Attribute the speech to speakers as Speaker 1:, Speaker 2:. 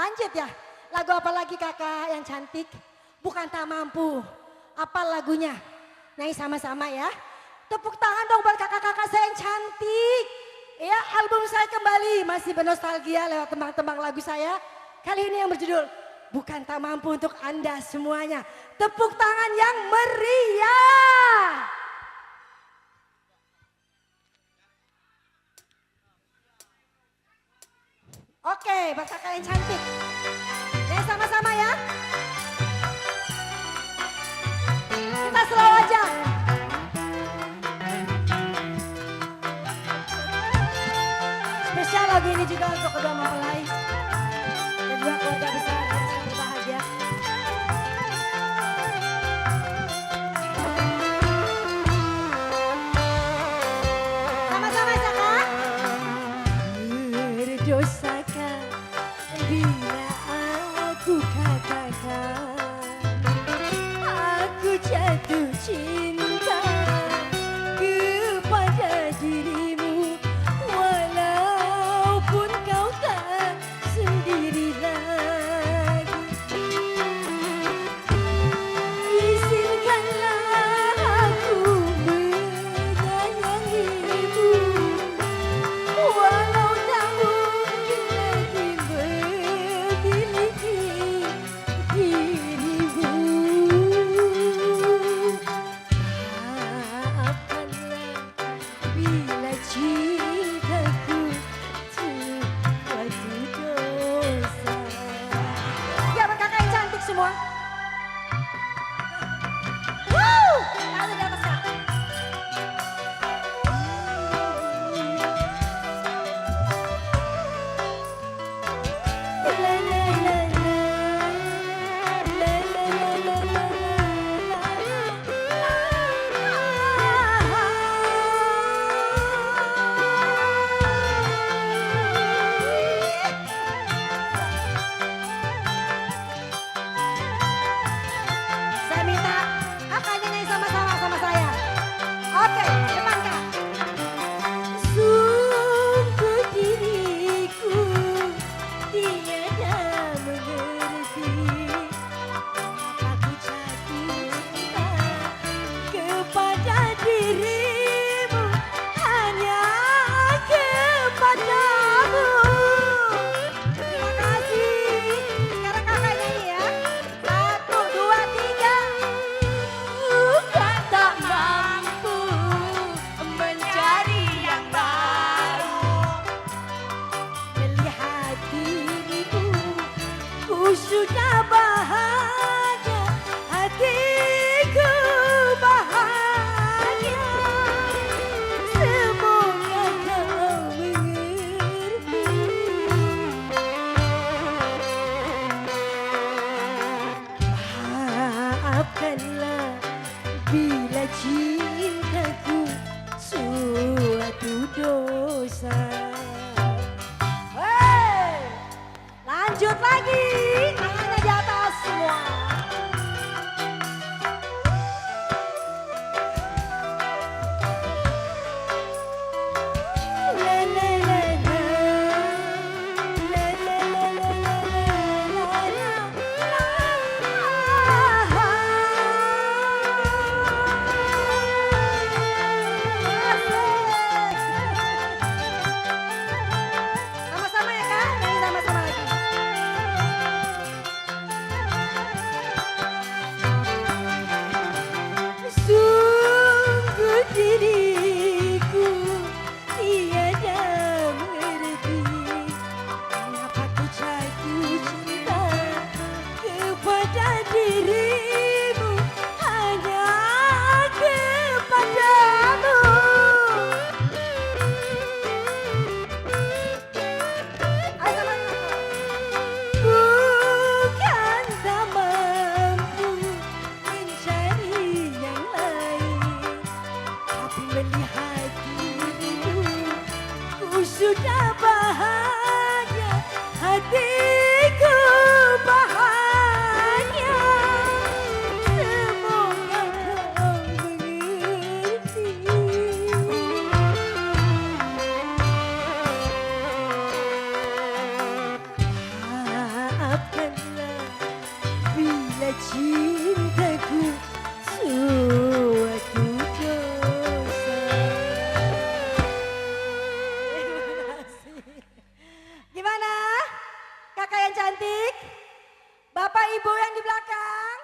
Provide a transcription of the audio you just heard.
Speaker 1: Lanjut ya. Lagu apa lagi kakak yang cantik? Bukan tak mampu. Apa lagunya? Nyanyi sama-sama ya. Tepuk tangan dong buat kakak-kakak saya yang cantik. Ya, album saya kembali masih bernostalgia lewat tembang-tembang lagu saya. Kali ini yang berjudul Bukan Tak Mampu untuk Anda semuanya. Tepuk tangan yang meriah. Oke, buat kakak yang cantik. Ya sama-sama ya. Kita slow aja. Spesial lagu ini juga untuk kedua mempelai dan dua keluarga besar yang sangat berbahagia. Sama-sama ya kak. Berdosakah bila aku katakan aku jatuh cinta kepada dirimu, walaupun kau tak sendiri lagi. Izinkanlah aku menyayangimu, walau tak mungkin lagi memiliki dirimu. Maafkanlah bila cintaku suatu dosa. Ya kakak yang cantik semua. Woo! Tangan di atas kak. La la la la. La la la la la Saya minta kakaknya nyanyi sama-sama sama saya. Oke, depan kak. Sungguh diriku tiada mengerti, aku jatuh cinta kepada dirimu, hanya kepadamu. Terima kasih. Sekarang kakak nyanyi ya. 1, 2, 3. Bukan tak mampu mencari yang baru, melihat dirimu ku sudah bahagia, hatiku bahagia. Semoga kau mengerti. Maafkanlah bila cintaku suatu dosa. Hey, lanjut lagi, tangannya di atas semua. La la la la. La la la la Sama-sama ya kak, nyanyi sama-sama lagi. cintaku suatu dosa. Terima kasih. Gimana? Kakak yang cantik? Bapak Ibu yang di belakang?